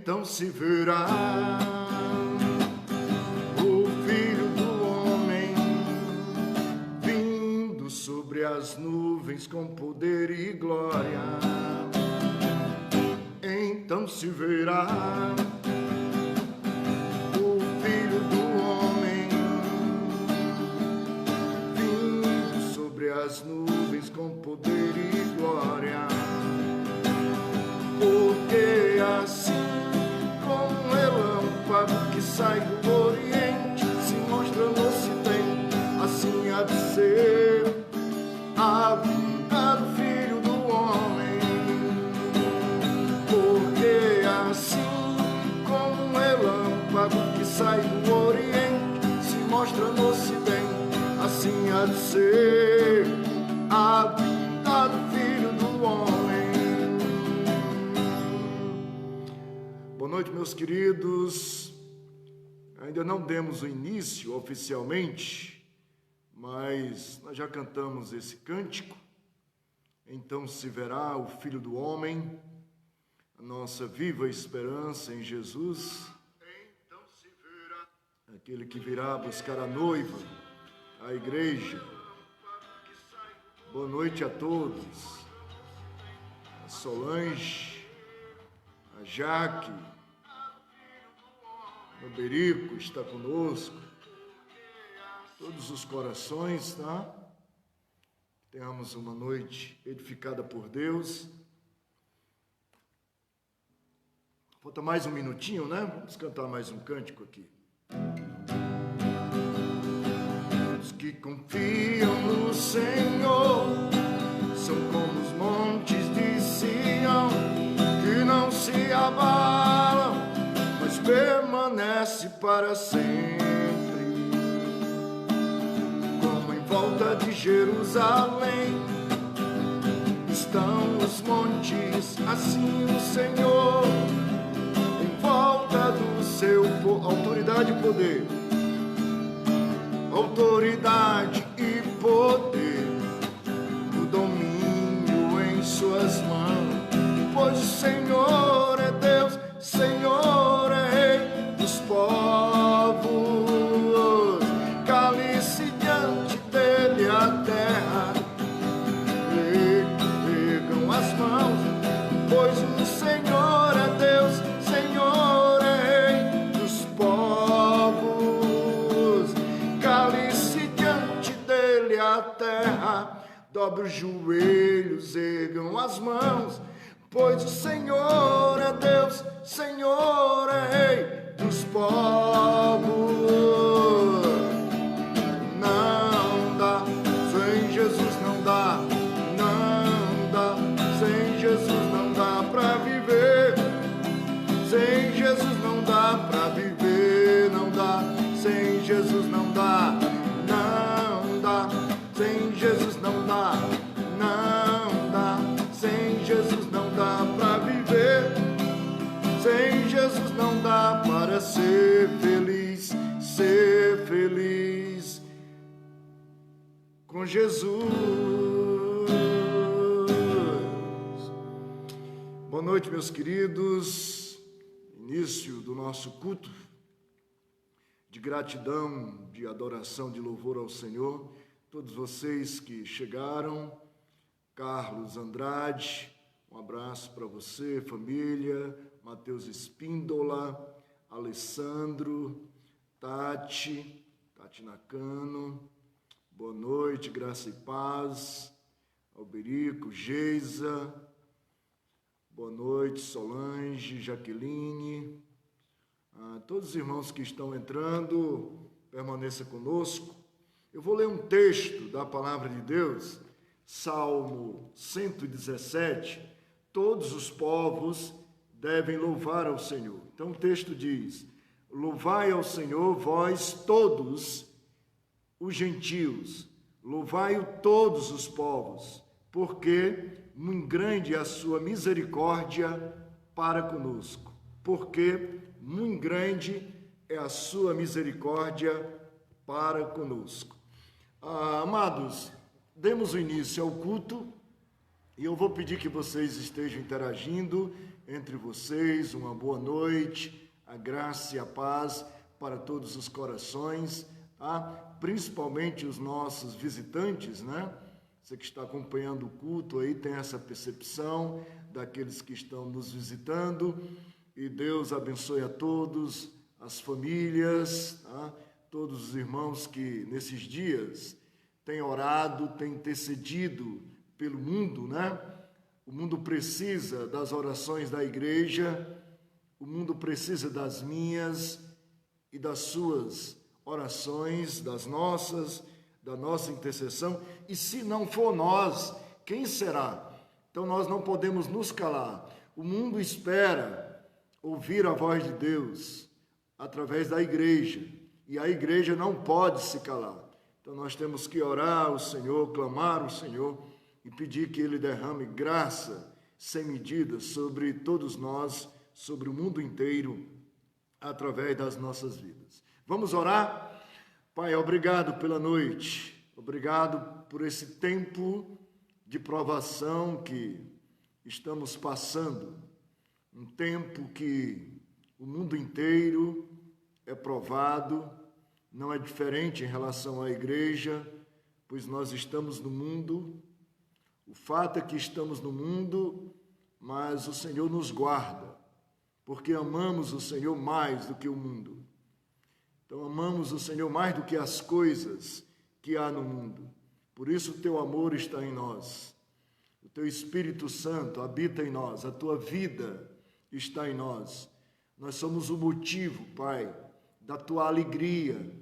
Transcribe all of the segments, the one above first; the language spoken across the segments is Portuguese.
Então se verá o Filho do Homem vindo sobre as nuvens com poder e glória. Então se verá o Filho do Homem vindo sobre as nuvens com poder e glória. Porque assim como um relâmpago que sai do Oriente se mostra no Ocidente, assim há de ser a vinda do Filho do Homem. Porque assim como um relâmpago que sai do Oriente se mostra no Ocidente, assim há de ser a vinda do Filho do Homem. Boa noite, meus queridos. Ainda não demos o início oficialmente, mas nós já cantamos esse cântico. Então se verá o Filho do Homem, a nossa viva esperança em Jesus. Então se verá aquele que virá buscar a noiva, a igreja. Boa noite a todos. A Solange, a Jaque, o Berico está conosco, todos os corações, tá? Tenhamos uma noite edificada por Deus. Falta mais um minutinho, né? Vamos cantar mais um cântico aqui. Os que confiam no Senhor são como os montes de Sião, que não se abalam, mas permanece para sempre. Como em volta de Jerusalém estão os montes, assim o Senhor em volta do seu autoridade e poder. Autoridade e poder, o domínio em suas mãos, pois o Senhor é Deus, Senhor é Rei dos povos. Cale-se diante dele a terra, ergam as mãos, pois o Senhor é Deus, Senhor é Rei dos povos. Cale-se diante dele a terra, dobre os joelhos, ergam as mãos, pois o Senhor é Deus, Senhor é Rei dos povos. Não dá, sem Jesus não dá, não dá, sem Jesus não dá pra viver. Sem Jesus não dá pra viver, não dá, sem Jesus não dá, não dá, sem Jesus não dá, não dá, sem Jesus não dá pra viver. Sem Jesus não dá para ser feliz com Jesus. Boa noite, meus queridos. Início do nosso culto de gratidão, de adoração, de louvor ao Senhor. Todos vocês que chegaram, Carlos Andrade, um abraço para você, família, Mateus Espíndola, Alessandro, Tati Nakano, boa noite, graça e paz, Alberico, Geisa, boa noite, Solange, Jaqueline, todos os irmãos que estão entrando, permaneça conosco. Eu vou ler um texto da palavra de Deus, Salmo 117, todos os povos devem louvar ao Senhor. Então o texto diz: louvai ao Senhor, vós todos os gentios, louvai-o todos os povos, porque muito grande é a sua misericórdia para conosco. Porque muito grande é a sua misericórdia para conosco. Amados, demos o início ao culto E eu vou pedir que vocês estejam interagindo entre vocês. Uma boa noite, a graça e a paz para todos os corações, tá? Principalmente os nossos visitantes, né? Você que está acompanhando o culto aí tem essa percepção daqueles que estão nos visitando. E Deus abençoe a todos, as famílias, tá? Todos os irmãos que nesses dias têm orado, têm intercedido pelo mundo, né? O mundo precisa das orações da igreja, o mundo precisa das minhas e das suas orações, da nossa intercessão. E se não for nós, quem será? Então nós não podemos nos calar. O mundo espera ouvir a voz de Deus através da igreja, e a igreja não pode se calar. Então nós temos que orar ao Senhor, clamar ao Senhor e pedir que Ele derrame graça sem medida sobre todos nós, sobre o mundo inteiro, através das nossas vidas. Vamos orar? Pai, obrigado pela noite, obrigado por esse tempo de provação que estamos passando, um tempo que o mundo inteiro é provado, não é diferente em relação à igreja, pois nós estamos no mundo. O fato é que estamos no mundo, mas o Senhor nos guarda, porque amamos o Senhor mais do que o mundo. Então amamos o Senhor mais do que as coisas que há no mundo. Por isso o teu amor está em nós. O teu Espírito Santo habita em nós, a tua vida está em nós. Nós somos o motivo, Pai, da tua alegria,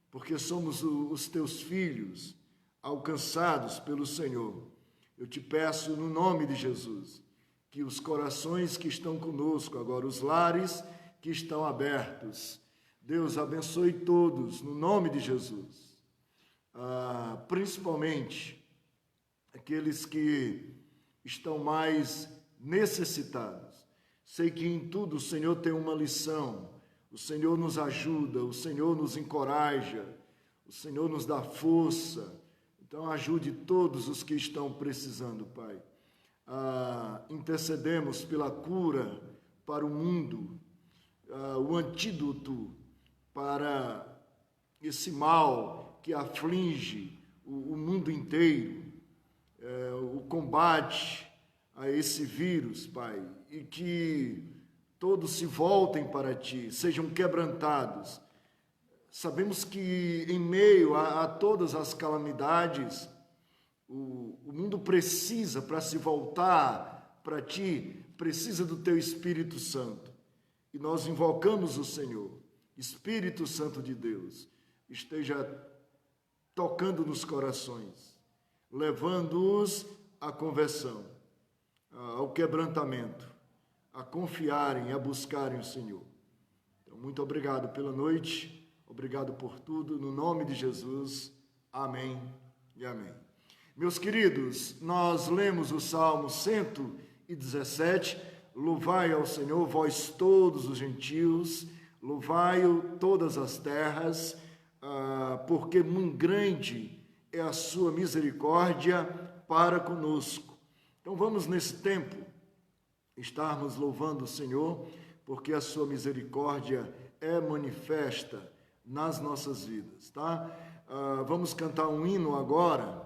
porque somos os teus filhos alcançados pelo Senhor. Eu te peço no nome de Jesus, que os corações que estão conosco agora, os lares que estão abertos, Deus abençoe todos no nome de Jesus, principalmente aqueles que estão mais necessitados. Sei que em tudo o Senhor tem uma lição, o Senhor nos ajuda, o Senhor nos encoraja, o Senhor nos dá força. Então ajude todos os que estão precisando, Pai. Intercedemos pela cura para o mundo, o antídoto para esse mal que aflige o mundo inteiro, o combate a esse vírus, Pai, e que todos se voltem para Ti, sejam quebrantados. Sabemos que em meio a todas as calamidades, o mundo precisa, para se voltar para Ti, precisa do Teu Espírito Santo. E nós invocamos o Senhor. Espírito Santo de Deus, esteja tocando nos corações, levando-os à conversão, ao quebrantamento, a confiarem, a buscarem o Senhor. Então, muito obrigado pela noite. Obrigado por tudo, no nome de Jesus, amém e amém. Meus queridos, nós lemos o Salmo 117, louvai ao Senhor, vós todos os gentios, louvai-o todas as terras, porque muito grande é a sua misericórdia para conosco. Então vamos nesse tempo estarmos louvando o Senhor, porque a sua misericórdia é manifesta nas nossas vidas, tá? Vamos cantar um hino agora,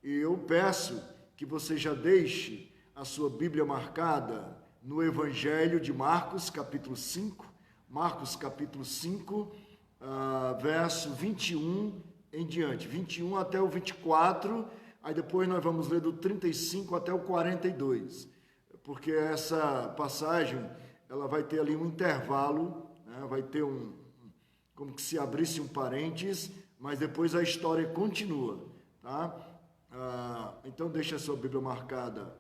e eu peço que você já deixe a sua Bíblia marcada no Evangelho de Marcos, capítulo 5, verso 21 em diante, 21 até o 24, aí depois nós vamos ler do 35 até o 42, porque essa passagem, ela vai ter ali um intervalo, né? Vai ter como que se abrisse um parênteses, mas depois a história continua, tá? Então deixa a sua Bíblia marcada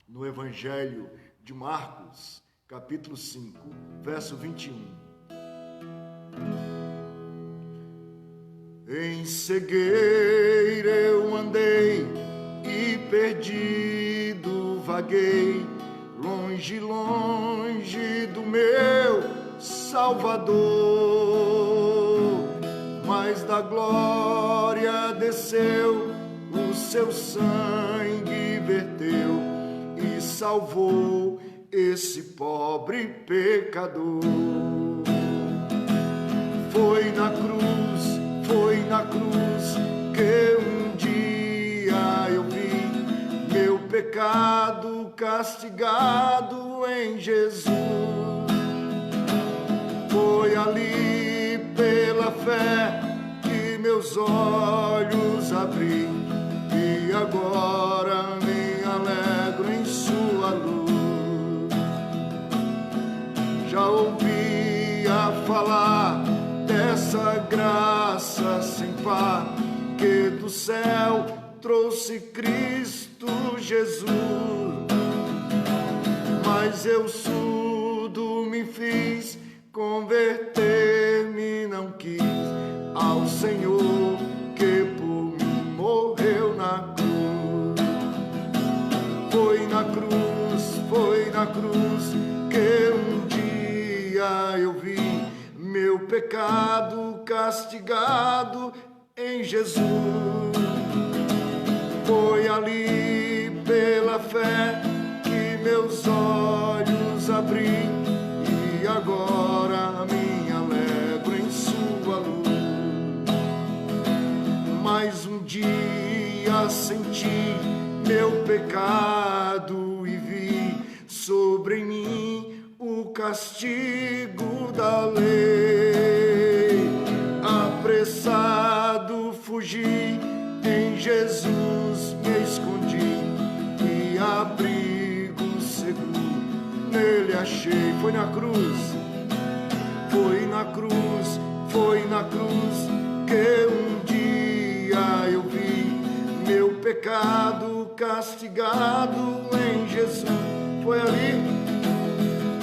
no Evangelho de Marcos, capítulo 5, verso 21. Em cegueira eu andei e perdido vaguei, longe, longe do meu Salvador, mas da glória desceu o seu sangue verteu e salvou esse pobre pecador. Foi na cruz que um dia eu vi meu pecado castigado em Jesus. Foi ali pela fé que meus olhos abri e agora me alegro em sua luz. Já ouvia falar dessa graça sem par que do céu trouxe Cristo Jesus, mas eu surdo me fiz, converter-me não quis ao Senhor que por mim morreu na cruz. Foi na cruz que um dia eu vi meu pecado castigado em Jesus. Foi ali pela fé que meus olhos abri e agora me alegro em sua luz. Mais um dia senti meu pecado e vi sobre mim o castigo da lei. Apressado fugi, em Jesus me escondi e abrigo seguro nele achei. Foi na cruz que um dia eu vi meu pecado castigado em Jesus.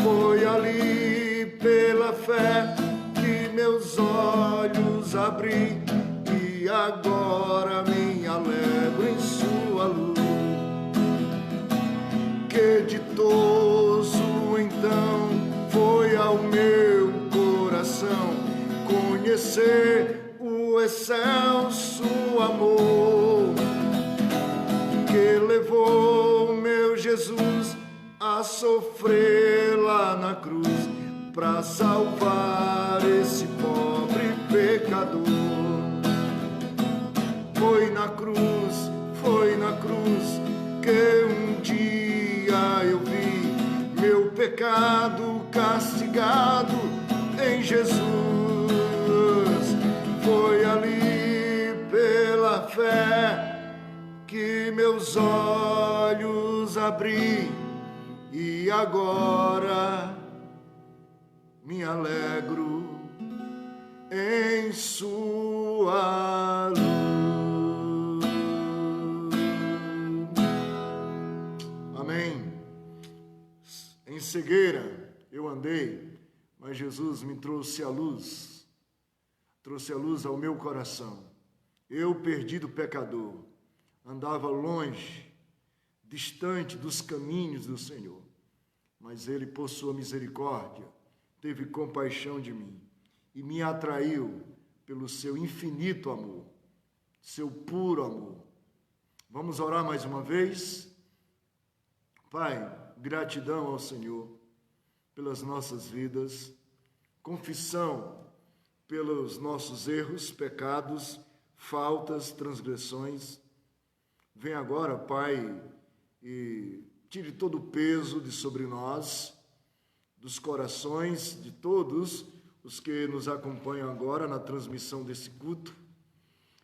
Foi ali pela fé que meus olhos abri e agora me alegro em sua luz. Que ditoso então foi ao meu coração conhecer o excelso amor que levou meu Jesus a sofrer lá na cruz para salvar esse pobre pecador. Foi na cruz que um dia eu vi meu pecado castigado em Jesus. Foi ali pela fé que meus olhos abri e agora me alegro em sua luz. Amém. Em cegueira eu andei, mas Jesus me trouxe a luz ao meu coração. Eu, perdido pecador, andava longe, distante dos caminhos do Senhor, mas Ele, por sua misericórdia, teve compaixão de mim e me atraiu pelo seu infinito amor, seu puro amor. Vamos orar mais uma vez? Pai, gratidão ao Senhor pelas nossas vidas, confissão pelos nossos erros, pecados, faltas, transgressões. Vem agora, Pai, e tire todo o peso de sobre nós, dos corações de todos os que nos acompanham agora na transmissão desse culto.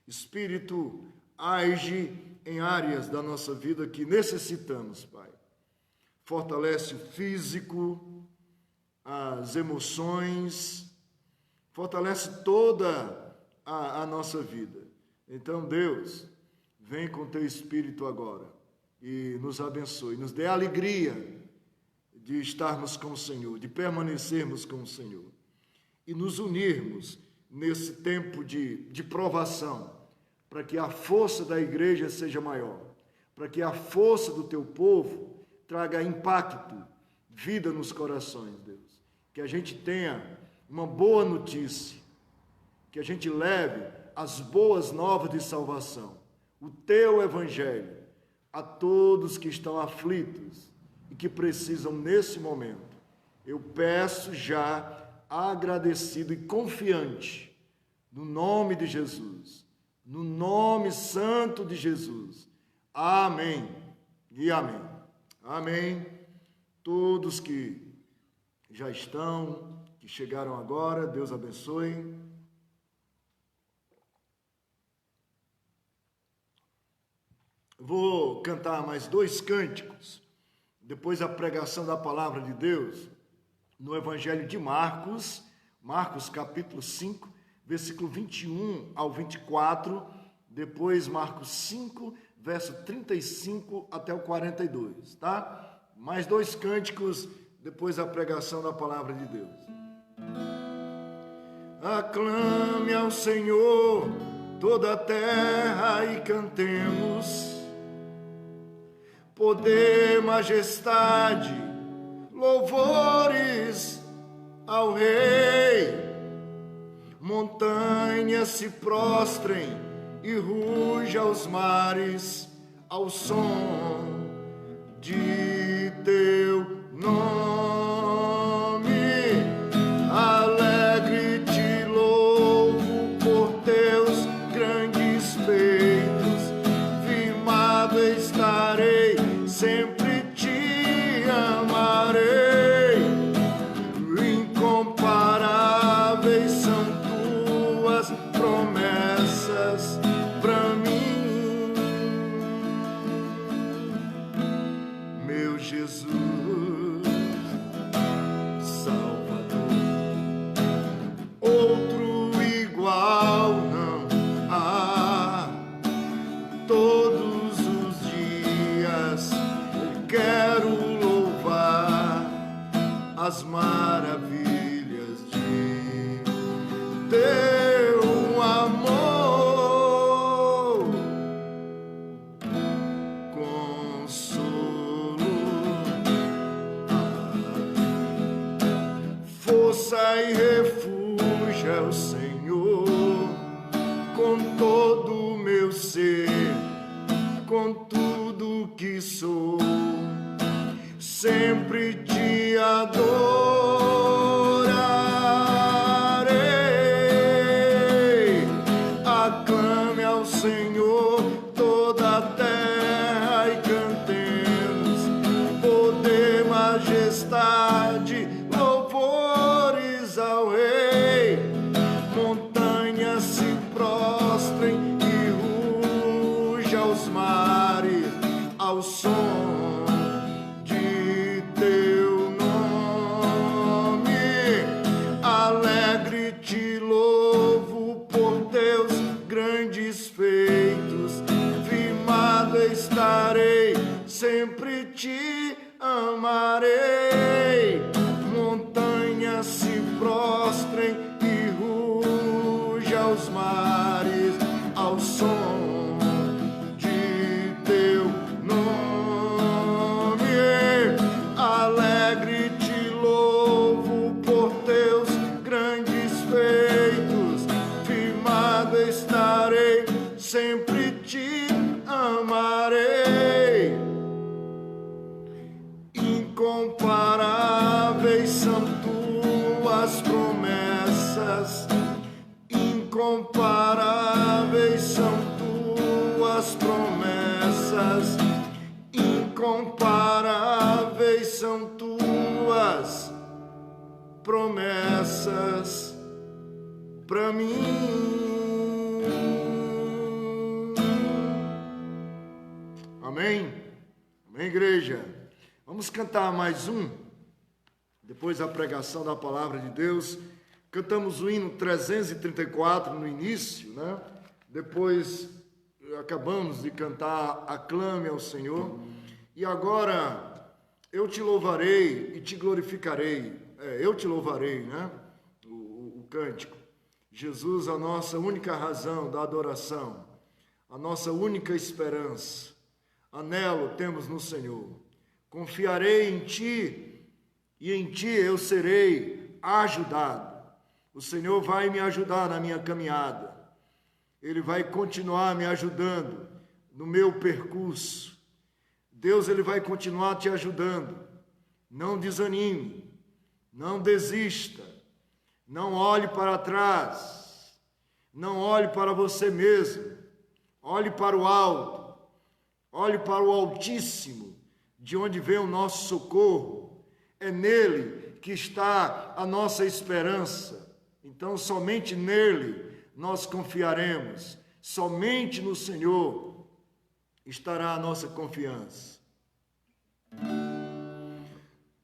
Espírito, age em áreas da nossa vida que necessitamos, Pai. Fortalece o físico, as emoções, fortalece toda a nossa vida. Então, Deus, vem com teu Espírito agora e nos abençoe, nos dê a alegria de estarmos com o Senhor, de permanecermos com o Senhor e nos unirmos nesse tempo de provação, para que a força da igreja seja maior, para que a força do teu povo traga impacto, vida nos corações, Deus. Que a gente tenha uma boa notícia, que a gente leve as boas novas de salvação, o teu evangelho a todos que estão aflitos e que precisam nesse momento. Eu peço já, agradecido e confiante, no nome de Jesus, no nome santo de Jesus. Amém e amém. Amém. Todos que já estão, que chegaram agora, Deus abençoe. Vou cantar mais 2 cânticos, depois da pregação da palavra de Deus, no Evangelho de Marcos, Marcos capítulo 5, versículo 21 ao 24, depois Marcos 5, verso 35 até o 42, tá? Mais 2 cânticos, depois da pregação da palavra de Deus. Aclame ao Senhor toda a terra e cantemos, poder, majestade, louvores ao Rei. Montanhas se prostrem e ruja os mares ao som de teu nome. Alegre te louvo por teus grandes feitos, firmado estarei, sempre te amarei. Incomparáveis são tuas promessas pra mim, meu Jesus, Salvador. Outro igual não há. Todos os dias eu quero louvar as maravilhas de teu amor, consolo, força e refúgio é o Senhor, com todo o meu ser, com tudo que sou, sempre te adorarei. Aclame ao Senhor toda a terra e cantemos, poder, majestade, louvores ao Rei. Montanhas se prostrem e ruja os mares ao som de teu nome. Alegre te louvo por teus grandes feitos, firmado estarei, sempre te amarei. Montanhas se prostrem e ruja os mares ao som de teu nome. Alegre te louvo por teus grandes feitos, firmado estarei, sempre te amarei. Incomparáveis são tuas promessas, incomparáveis são tuas promessas, incomparáveis são tuas promessas pra mim. Amém? Amém, igreja? Vamos cantar mais um, depois da pregação da palavra de Deus. Cantamos o hino 334 no início, né? Depois acabamos de cantar Aclame ao Senhor. E agora, eu te louvarei e te glorificarei. Eu te louvarei, né? O cântico. Jesus, a nossa única razão da adoração, a nossa única esperança. Anelo temos no Senhor. Confiarei em ti e em ti eu serei ajudado. O Senhor vai me ajudar na minha caminhada. Ele vai continuar me ajudando no meu percurso. Deus, Ele vai continuar te ajudando. Não desanime, não desista, não olhe para trás, não olhe para você mesmo, olhe para o alto, olhe para o Altíssimo, de onde vem o nosso socorro. É nele que está a nossa esperança. Então, somente nele nós confiaremos, somente no Senhor estará a nossa confiança.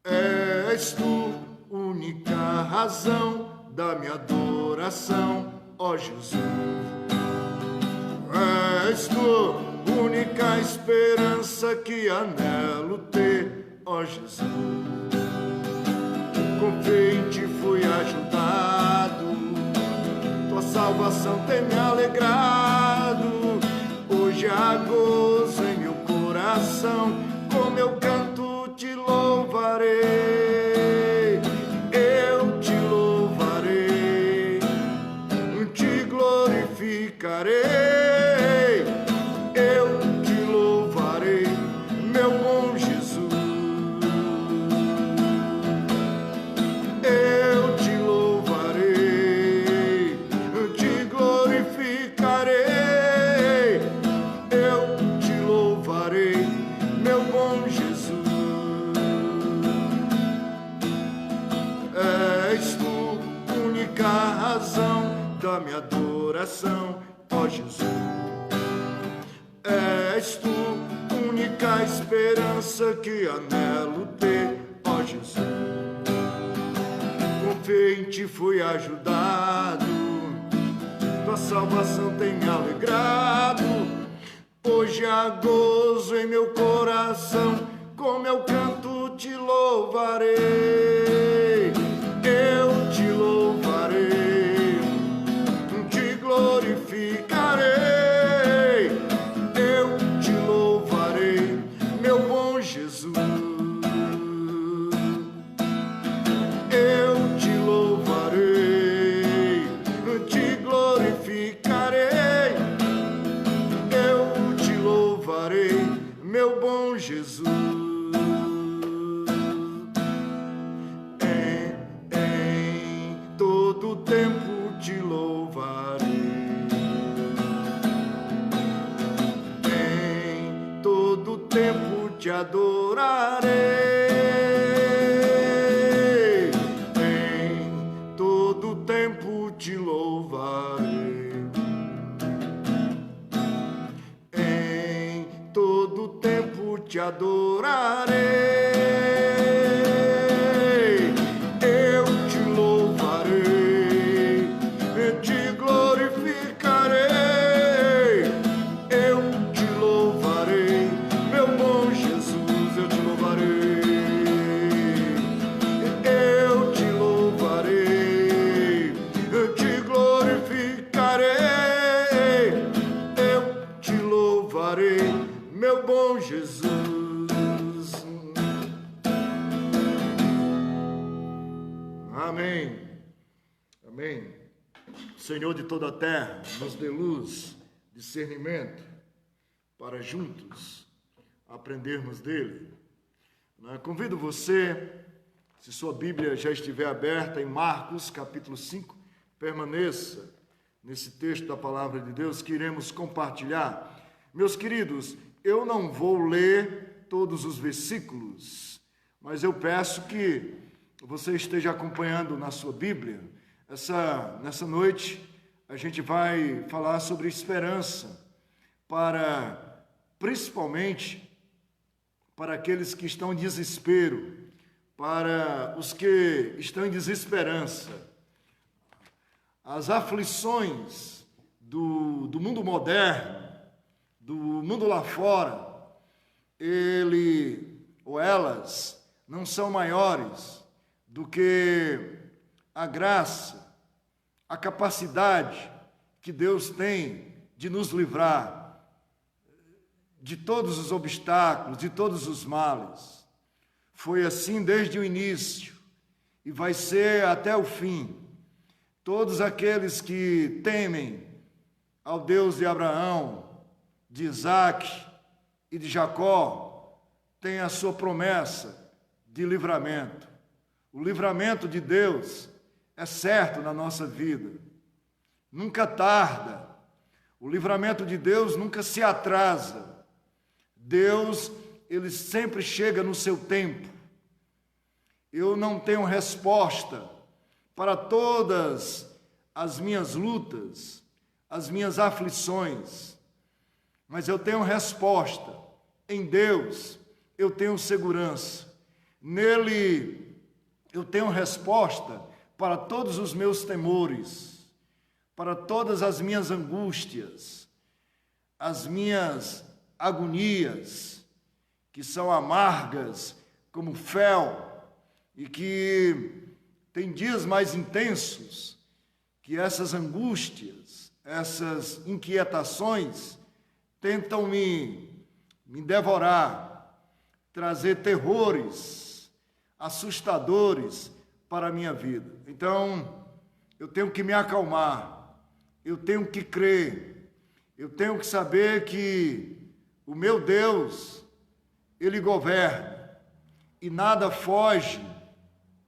És tu, única razão da minha adoração, ó Jesus. És tu, única esperança que anelo ter, ó Jesus. Com fé em ti fui ajudado, tua salvação tem me alegrado. Hoje há gozo em meu coração, como eu canto te louvarei. Eu te louvarei, te glorificarei. Eu te louvarei, meu bom Jesus. Eu te louvarei, te glorificarei. Eu te louvarei, meu bom Jesus. És tu, única razão da minha adoração, ó Jesus. És tu, única esperança que anelo ter, ó Jesus. Com fé em ti fui ajudado, tua salvação tem me alegrado. Hoje há gozo em meu coração, como eu canto te louvarei. Eu te louvarei, te glorificarei. Eu te louvarei, meu bom Jesus. Eu te louvarei, te glorificarei. Eu te louvarei, meu bom Jesus. Em todo tempo te louvarei. Em todo tempo te adorarei. Em todo tempo te louvarei. Em todo tempo te adorarei. Eu te louvarei, te glorificarei. Eu te louvarei, meu bom Jesus. Eu te louvarei. Eu te louvarei, te glorificarei. Eu te louvarei, meu bom Jesus. Amém. Amém. Senhor de toda a terra, nos dê luz, discernimento, para juntos aprendermos dele. Convido você, se sua Bíblia já estiver aberta, em Marcos capítulo 5, permaneça nesse texto da palavra de Deus que iremos compartilhar. Meus queridos, eu não vou ler todos os versículos, mas eu peço que você esteja acompanhando na sua Bíblia. Nessa noite, a gente vai falar sobre esperança, principalmente para aqueles que estão em desespero, para os que estão em desesperança. As aflições do mundo moderno, do mundo lá fora, elas não são maiores do que a graça, a capacidade que Deus tem de nos livrar de todos os obstáculos, de todos os males. Foi assim desde o início e vai ser até o fim. Todos aqueles que temem ao Deus de Abraão, de Isaac e de Jacó tem a sua promessa de livramento. O livramento de Deus é certo na nossa vida, nunca tarda. O livramento de Deus nunca se atrasa. Deus, ele sempre chega no seu tempo. Eu não tenho resposta para todas as minhas lutas, as minhas aflições, mas eu tenho resposta. Em Deus eu tenho segurança. Nele eu tenho resposta para todos os meus temores, para todas as minhas angústias, as minhas agonias, que são amargas como fel, e que tem dias mais intensos, que essas angústias, essas inquietações tentam me devorar, trazer terrores assustadores para a minha vida. Então, eu tenho que me acalmar, eu tenho que crer, eu tenho que saber que o meu Deus, Ele governa e nada foge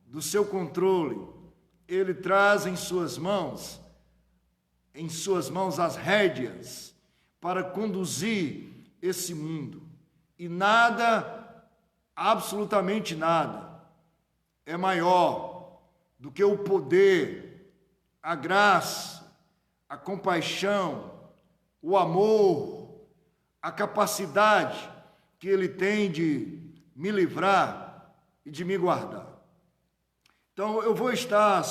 do seu controle. Ele traz em suas mãos as rédeas para conduzir esse mundo. E nada, absolutamente nada, é maior do que o poder, a graça, a compaixão, o amor, a capacidade que Ele tem de me livrar e de me guardar. Então, eu vou estar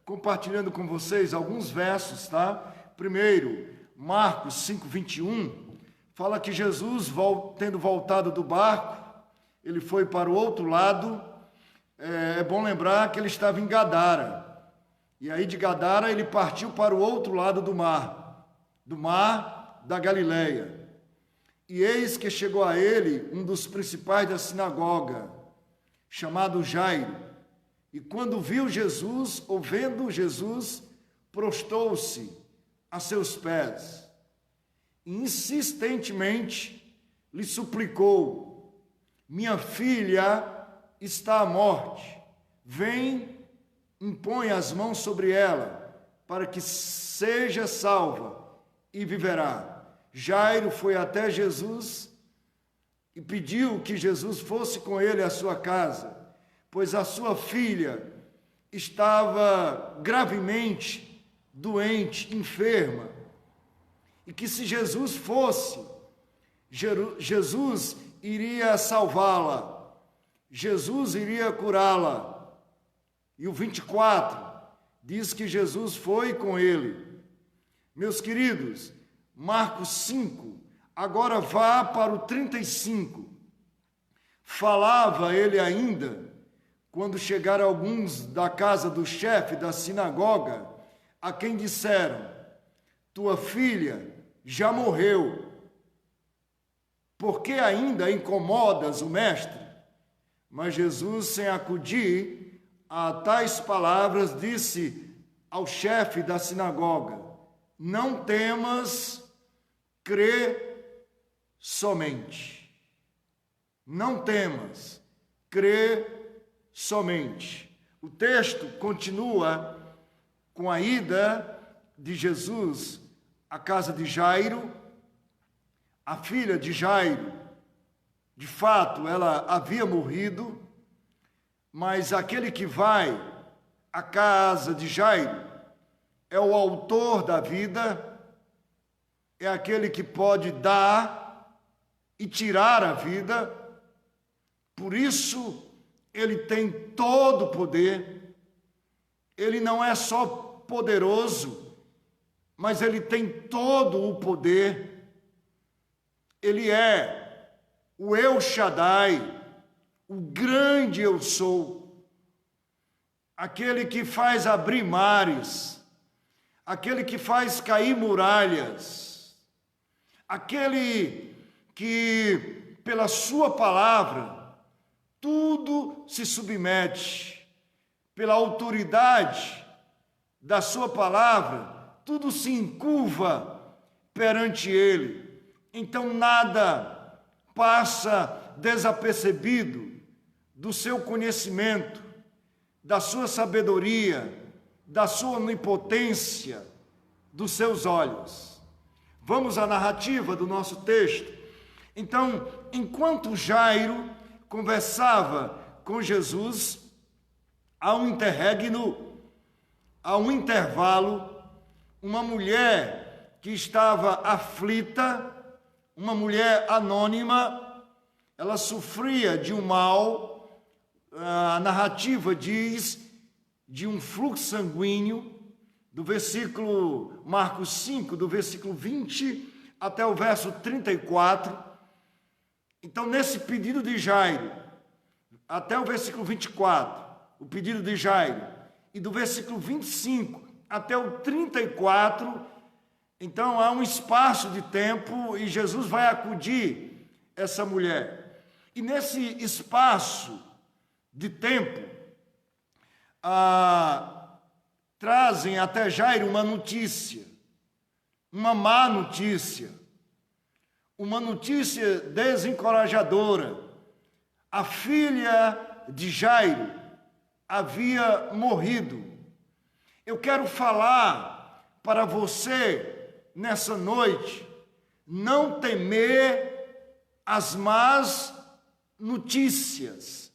compartilhando com vocês alguns versos, tá? Primeiro, Marcos 5:21, fala que Jesus, tendo voltado do barco, ele foi para o outro lado. É bom lembrar que ele estava em Gadara. E aí de Gadara ele partiu para o outro lado do mar da Galileia. E eis que chegou a ele um dos principais da sinagoga, chamado Jairo. E quando viu Jesus, ou vendo Jesus, prostou-se a seus pés. E insistentemente lhe suplicou: minha filha está à morte. Vem, impõe as mãos sobre ela, para que seja salva e viverá. Jairo foi até Jesus e pediu que Jesus fosse com ele à sua casa, pois a sua filha estava gravemente doente, enferma, e que se Jesus fosse, Jesus iria salvá-la, Jesus iria curá-la. E o 24 diz que Jesus foi com ele. Meus queridos, Marcos 5, agora vá para o 35. Falava ele ainda, quando chegaram alguns da casa do chefe da sinagoga, a quem disseram: tua filha já morreu, por que ainda incomodas o mestre? Mas Jesus, sem acudir a tais palavras, disse ao chefe da sinagoga: não temas, crê somente. Não temas, crê somente. O texto continua com a ida de Jesus à casa de Jairo. A filha de Jairo, de fato, ela havia morrido, mas aquele que vai à casa de Jairo é o autor da vida, é aquele que pode dar e tirar a vida. Por isso, ele tem todo o poder. Ele não é só poderoso, mas ele tem todo o poder. Ele é o El Shaddai, o grande eu sou, aquele que faz abrir mares, aquele que faz cair muralhas, aquele que, pela sua palavra, tudo se submete, pela autoridade da sua palavra, tudo se encurva perante ele. Então nada passa desapercebido do seu conhecimento, da sua sabedoria, da sua onipotência, dos seus olhos. Vamos à narrativa do nosso texto. Então, enquanto Jairo conversava com Jesus, há um interregno, há um intervalo, uma mulher que estava aflita, uma mulher anônima, ela sofria de um mal, a narrativa diz, de um fluxo sanguíneo, do versículo Marcos 5, do versículo 20 até o verso 34. Então, nesse pedido de Jairo, até o versículo 24, o pedido de Jairo, e do versículo 25 até o 34, então há um espaço de tempo e Jesus vai acudir essa mulher. E nesse espaço de tempo, trazem até Jairo uma notícia, uma má notícia, uma notícia desencorajadora. A filha de Jairo havia morrido. Eu quero falar para você nessa noite, não temer as más notícias.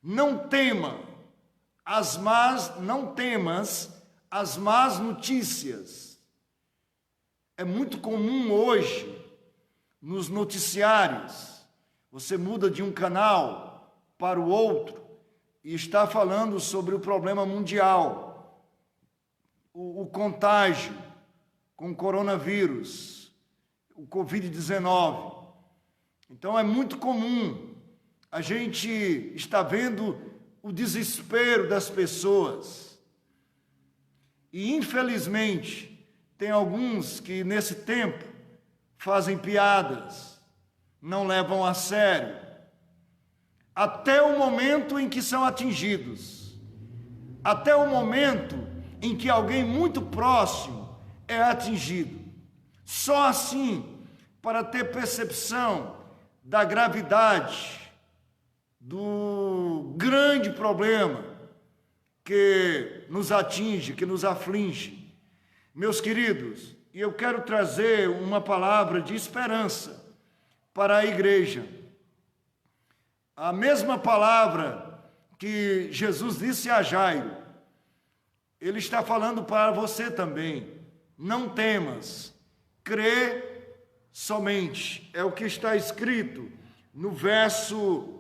Não temas as más notícias. É muito comum hoje, nos noticiários, você muda de um canal para o outro e está falando sobre o problema mundial, o contágio com o coronavírus, o Covid-19. Então é muito comum a gente estar vendo o desespero das pessoas. E, infelizmente, tem alguns que, nesse tempo, fazem piadas, não levam a sério, até o momento em que são atingidos, até o momento em que alguém muito próximo é atingido. Só assim, para ter percepção da gravidade, do grande problema que nos atinge, que nos aflige. Meus queridos, e eu quero trazer uma palavra de esperança para a igreja. A mesma palavra que Jesus disse a Jairo, ele está falando para você também. Não temas, crê somente. É o que está escrito no verso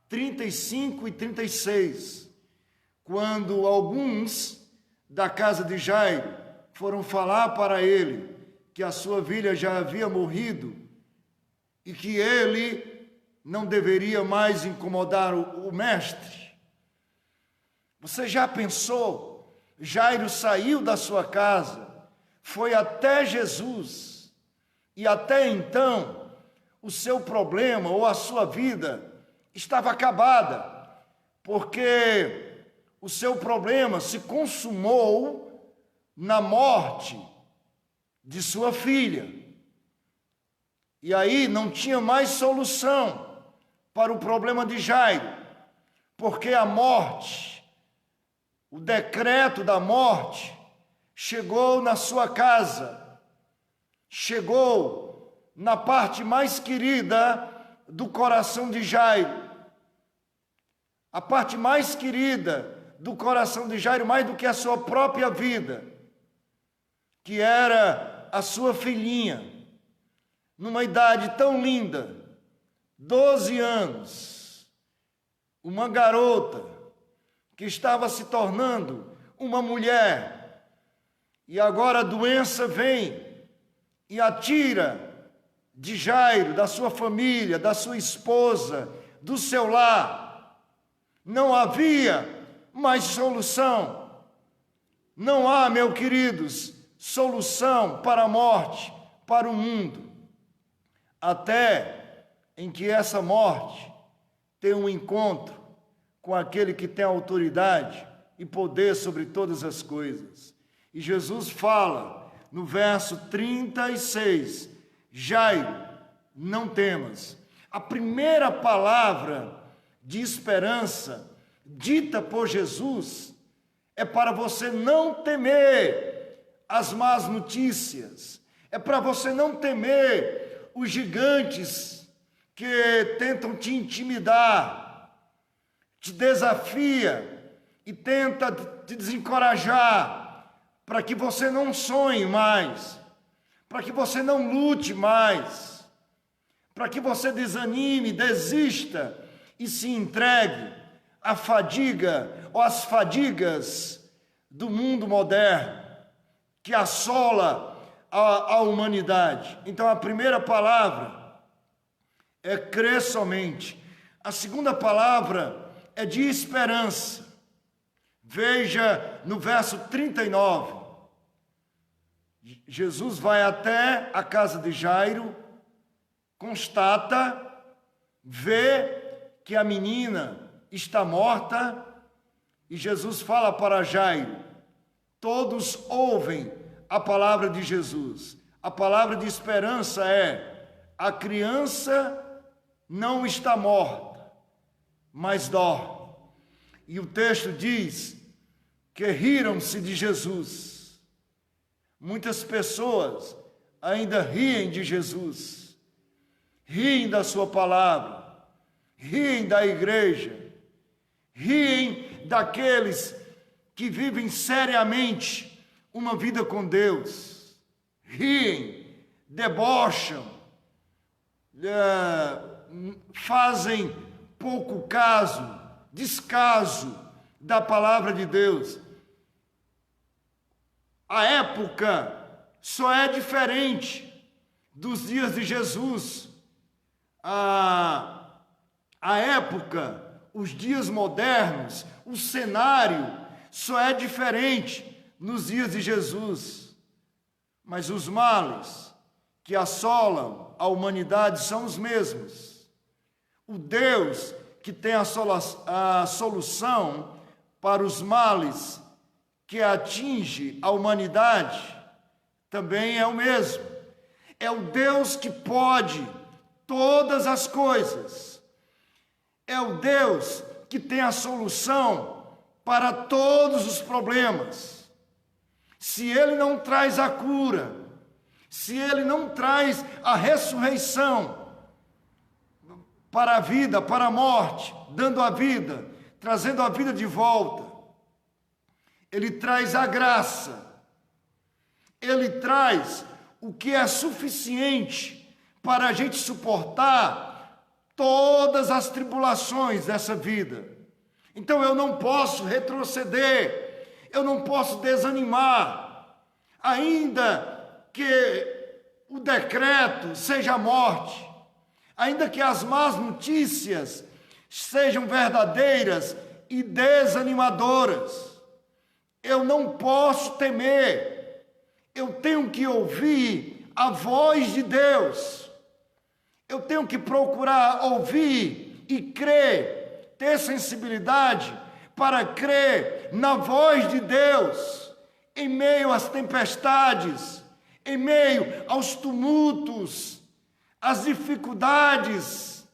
35 e 36, quando alguns da casa de Jairo foram falar para ele que a sua filha já havia morrido e que ele não deveria mais incomodar o mestre. Você já pensou? Jairo saiu da sua casa, foi até Jesus, e até então o seu problema ou a sua vida estava acabada, porque o seu problema se consumou na morte de sua filha. E aí não tinha mais solução para o problema de Jairo, porque a morte, o decreto da morte, chegou na sua casa, chegou na parte mais querida do coração de Jairo. A parte mais querida do coração de Jairo, mais do que a sua própria vida, que era a sua filhinha, numa idade tão linda, 12 anos, uma garota que estava se tornando uma mulher, e agora a doença vem e a tira de Jairo, da sua família, da sua esposa, do seu lar. Não havia mais solução. Não há, meus queridos, solução para a morte, para o mundo, até em que essa morte tenha um encontro com aquele que tem autoridade e poder sobre todas as coisas. E Jesus fala no verso 36, Jairo, não temas. A primeira palavra de esperança dita por Jesus é para você não temer as más notícias, é para você não temer os gigantes que tentam te intimidar, te desafia e tenta te desencorajar para que você não sonhe mais, para que você não lute mais, para que você desanime, desista e se entregue à fadiga ou às fadigas do mundo moderno que assola a humanidade. Então a primeira palavra é crer somente. A segunda palavra é de esperança. Veja no verso 39. Jesus vai até a casa de Jairo, constata, vê que a menina está morta e Jesus fala para Jairo. Todos ouvem a palavra de Jesus. A palavra de esperança é: a criança não está morta, mas dorme. E o texto diz que riram-se de Jesus. Muitas pessoas ainda riem de Jesus, riem da sua palavra, riem da igreja, riem daqueles que vivem seriamente uma vida com Deus, riem, debocham, fazem pouco caso, descaso da palavra de Deus. A época só é diferente dos dias de Jesus. A época, os dias modernos, o cenário só é diferente nos dias de Jesus. Mas os males que assolam a humanidade são os mesmos. O Deus que tem a solução para os males que atinge a humanidade também é o mesmo. É o Deus que pode todas as coisas. É o Deus que tem a solução para todos os problemas. Se Ele não traz a cura, se Ele não traz a ressurreição para a vida, para a morte, dando a vida, trazendo a vida de volta, Ele traz a graça, Ele traz o que é suficiente para a gente suportar todas as tribulações dessa vida. Então eu não posso retroceder, eu não posso desanimar, ainda que o decreto seja a morte, ainda que as más notícias sejam verdadeiras e desanimadoras. Eu não posso temer, eu tenho que ouvir a voz de Deus, eu tenho que procurar ouvir e crer, ter sensibilidade para crer na voz de Deus, em meio às tempestades, em meio aos tumultos, às dificuldades,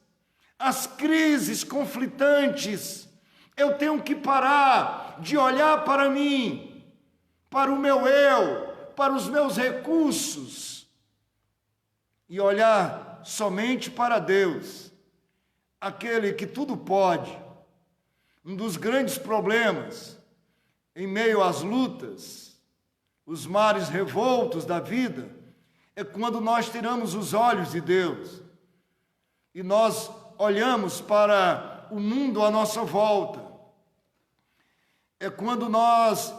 às crises conflitantes. Eu tenho que parar de olhar para mim, para o meu eu, para os meus recursos e olhar somente para Deus, aquele que tudo pode. Um dos grandes problemas em meio às lutas, os mares revoltos da vida, é quando nós tiramos os olhos de Deus e nós olhamos para o mundo à nossa volta. É quando nós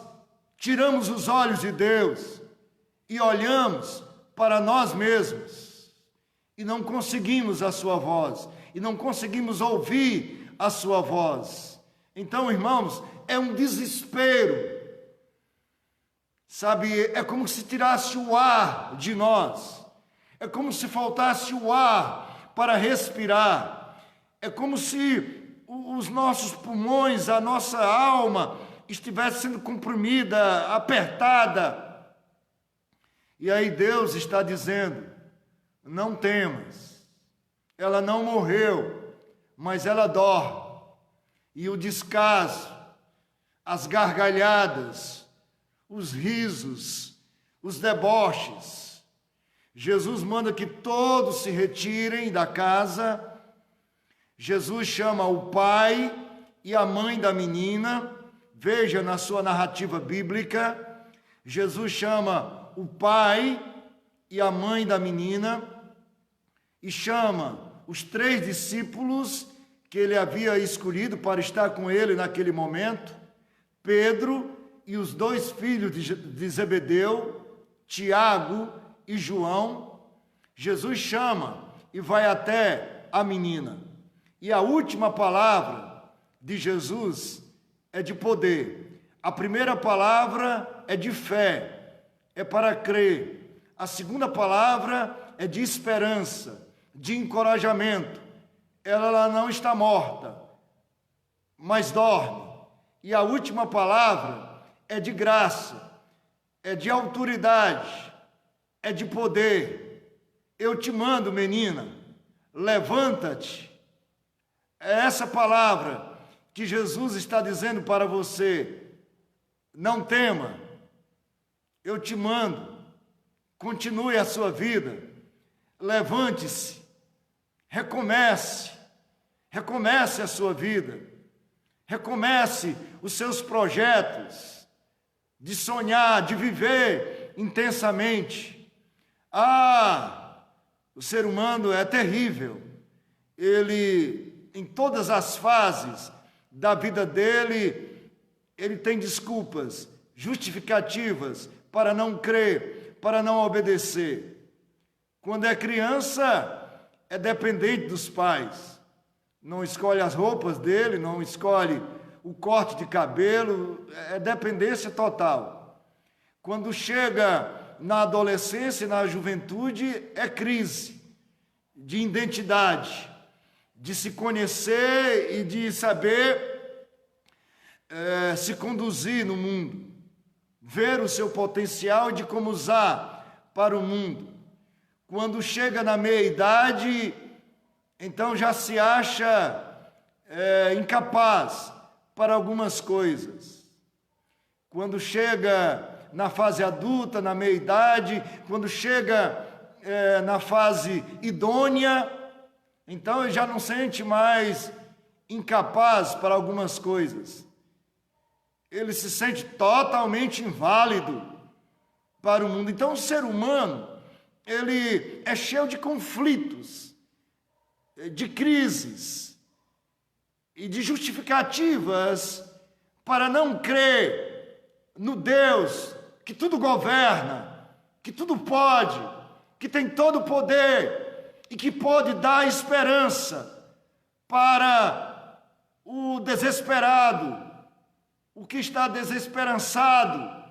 tiramos os olhos de Deus e olhamos para nós mesmos e não conseguimos a sua voz, e não conseguimos ouvir a sua voz. Então, irmãos, é um desespero. Sabe, é como se tirasse o ar de nós. É como se faltasse o ar para respirar. É como se os nossos pulmões, a nossa alma estivesse sendo comprimida, apertada. E aí Deus está dizendo: não temas, ela não morreu, mas ela dorme. E o descaso, as gargalhadas, os risos, os deboches, Jesus manda que todos se retirem da casa. Jesus chama o pai e a mãe da menina. Veja na sua narrativa bíblica, Jesus chama o pai e a mãe da menina e chama os 3 discípulos que ele havia escolhido para estar com ele naquele momento, Pedro e os 2 filhos de Zebedeu, Tiago e João. Jesus chama e vai até a menina. E a última palavra de Jesus é de poder. A primeira palavra é de fé, é para crer. A segunda palavra é de esperança, de encorajamento. Ela não está morta, mas dorme. E a última palavra é de graça, é de autoridade, é de poder. Eu te mando, menina, levanta-te. É essa palavra que Jesus está dizendo para você: não tema, eu te mando, continue a sua vida, levante-se, recomece a sua vida, recomece os seus projetos de sonhar, de viver intensamente. O ser humano é terrível, ele, em todas as fases da vida dele, ele tem desculpas, justificativas para não crer, para não obedecer. Quando é criança, é dependente dos pais, não escolhe as roupas dele, não escolhe o corte de cabelo, é dependência total. Quando chega na adolescência, na juventude, é crise de identidade, de se conhecer e de saber se conduzir no mundo, ver o seu potencial e de como usar para o mundo. Quando chega na meia-idade, então já se acha incapaz para algumas coisas. Quando chega na fase adulta, na meia-idade, quando chega na fase idônea, então ele já não sente mais incapaz para algumas coisas. Ele se sente totalmente inválido para o mundo. Então o ser humano, ele é cheio de conflitos, de crises e de justificativas para não crer no Deus que tudo governa, que tudo pode, que tem todo o poder e que pode dar esperança para o desesperado, o que está desesperançado.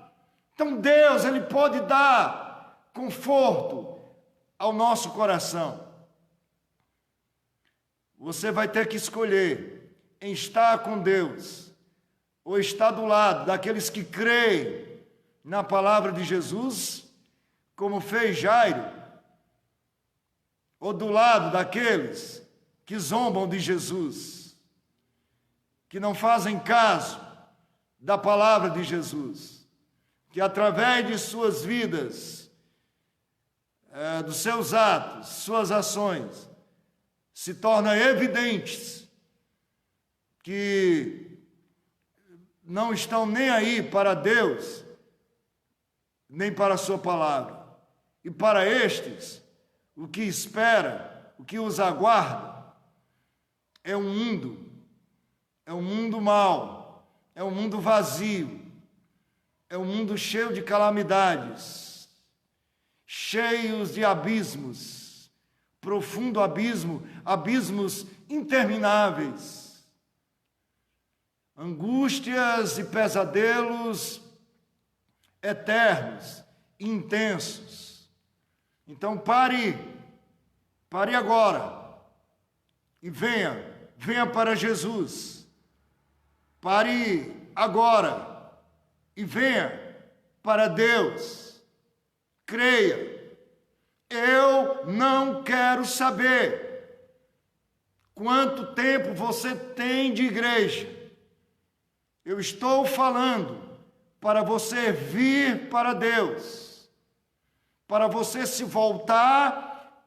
Então Deus, ele pode dar conforto ao nosso coração. Você vai ter que escolher em estar com Deus ou estar do lado daqueles que creem na palavra de Jesus, como fez Jairo, ou do lado daqueles que zombam de Jesus, que não fazem caso da palavra de Jesus, que através de suas vidas, dos seus atos, suas ações, se torna evidentes que não estão nem aí para Deus, nem para a sua palavra. E para estes, o que espera, o que os aguarda, é um mundo mau, é um mundo vazio, é um mundo cheio de calamidades, cheios de abismos, profundo abismo, abismos intermináveis, angústias e pesadelos eternos, intensos. Então pare agora e venha para Jesus. Pare agora e venha para Deus. creia. Eu não quero saber quanto tempo você tem de igreja. Eu estou falando para você vir para Deus, para você se voltar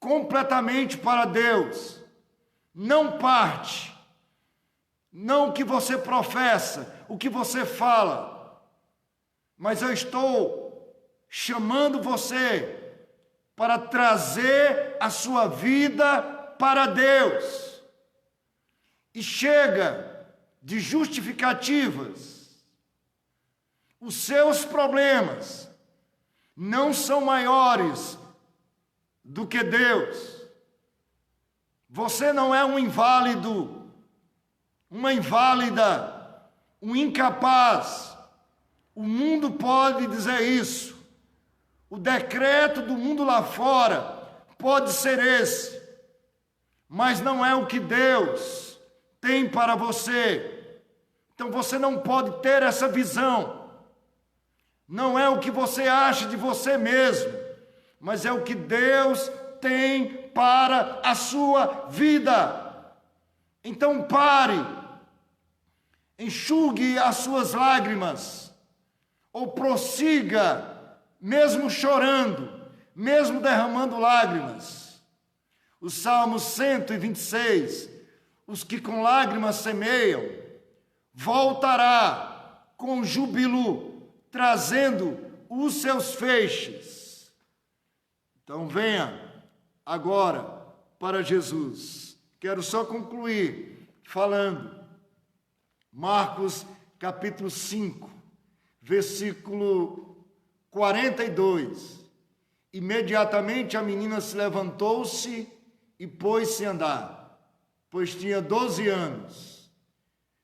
completamente para Deus. Não parte, não o que você professa, o que você fala, mas eu estou chamando você para trazer a sua vida para Deus. E chega de justificativas. Os seus problemas não são maiores do que Deus. Você não é um inválido, uma inválida, um incapaz. O mundo pode dizer isso. O decreto do mundo lá fora pode ser esse, mas não é o que Deus tem para você. Então você não pode ter essa visão. Não é o que você acha de você mesmo, mas é o que Deus tem para a sua vida. Então pare, enxugue as suas lágrimas, ou prossiga, mesmo chorando, mesmo derramando lágrimas. O Salmo 126, os que com lágrimas semeiam, voltará com júbilo, trazendo os seus feixes. Então venha agora para Jesus. Quero só concluir falando, Marcos capítulo 5, versículo 42. Imediatamente a menina se levantou-se e pôs-se a andar, pois tinha 12 anos.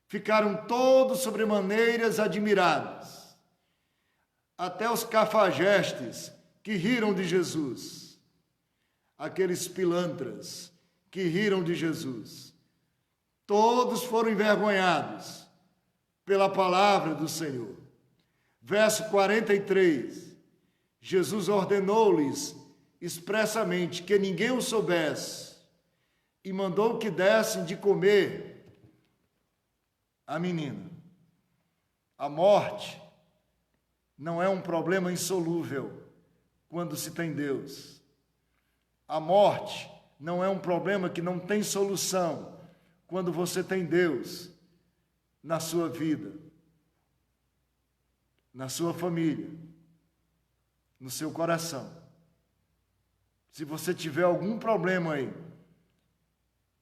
Ficaram todos sobremaneiras admirados, até os cafajestes que riram de Jesus, aqueles pilantras que riram de Jesus. Todos foram envergonhados pela palavra do Senhor. Verso 43, Jesus ordenou-lhes expressamente que ninguém o soubesse e mandou que dessem de comer a menina. A morte não é um problema insolúvel quando se tem Deus. A morte não é um problema que não tem solução quando você tem Deus na sua vida, na sua família, no seu coração. Se você tiver algum problema aí,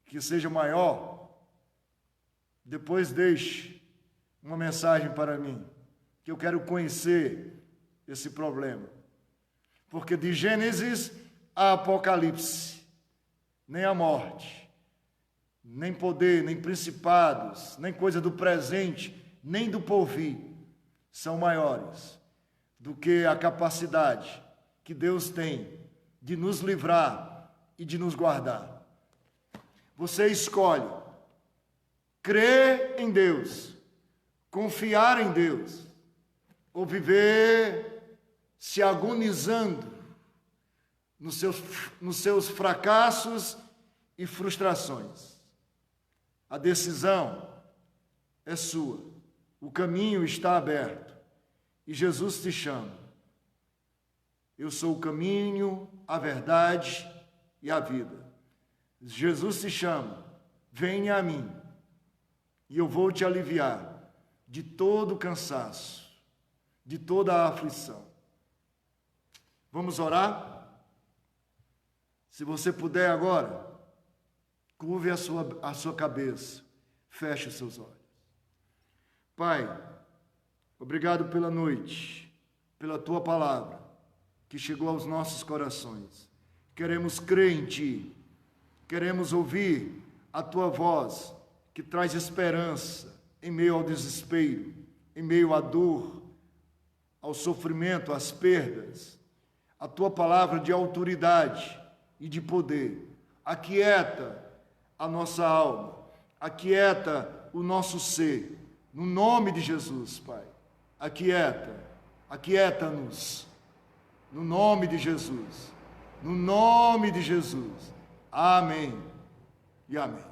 que seja maior, depois deixe uma mensagem para mim, que eu quero conhecer esse problema. Porque de Gênesis a Apocalipse, nem a morte, nem poder, nem principados, nem coisa do presente, nem do porvir, são maiores do que a capacidade que Deus tem de nos livrar e de nos guardar. Você escolhe crer em Deus, confiar em Deus, ou viver se agonizando nos seus fracassos e frustrações. A decisão é sua. O caminho está aberto e Jesus te chama. Eu sou o caminho, a verdade e a vida. Jesus te chama, venha a mim e eu vou te aliviar de todo o cansaço, de toda a aflição. Vamos orar? Se você puder agora, curve a sua cabeça, feche os seus olhos. Pai, obrigado pela noite, pela Tua palavra, que chegou aos nossos corações. Queremos crer em Ti, queremos ouvir a Tua voz, que traz esperança em meio ao desespero, em meio à dor, ao sofrimento, às perdas. A Tua palavra de autoridade e de poder. Aquieta a nossa alma, aquieta o nosso ser. No nome de Jesus, Pai, aquieta-nos. No nome de Jesus. No nome de Jesus. Amém e amém.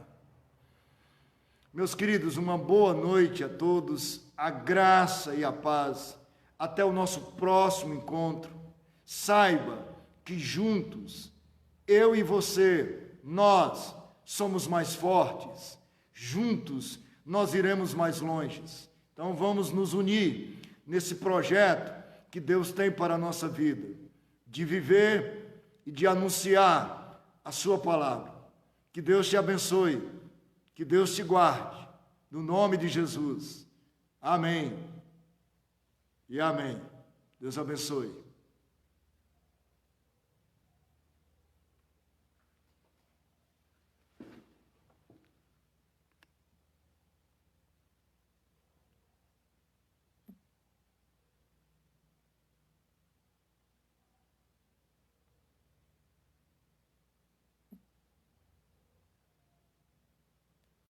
Meus queridos, uma boa noite a todos, a graça e a paz. Até o nosso próximo encontro. Saiba que juntos, eu e você, nós somos mais fortes. Juntos, nós iremos mais longe. Então vamos nos unir nesse projeto que Deus tem para a nossa vida, de viver e de anunciar a sua palavra. Que Deus te abençoe, que Deus te guarde, no nome de Jesus. Amém e amém. Deus abençoe.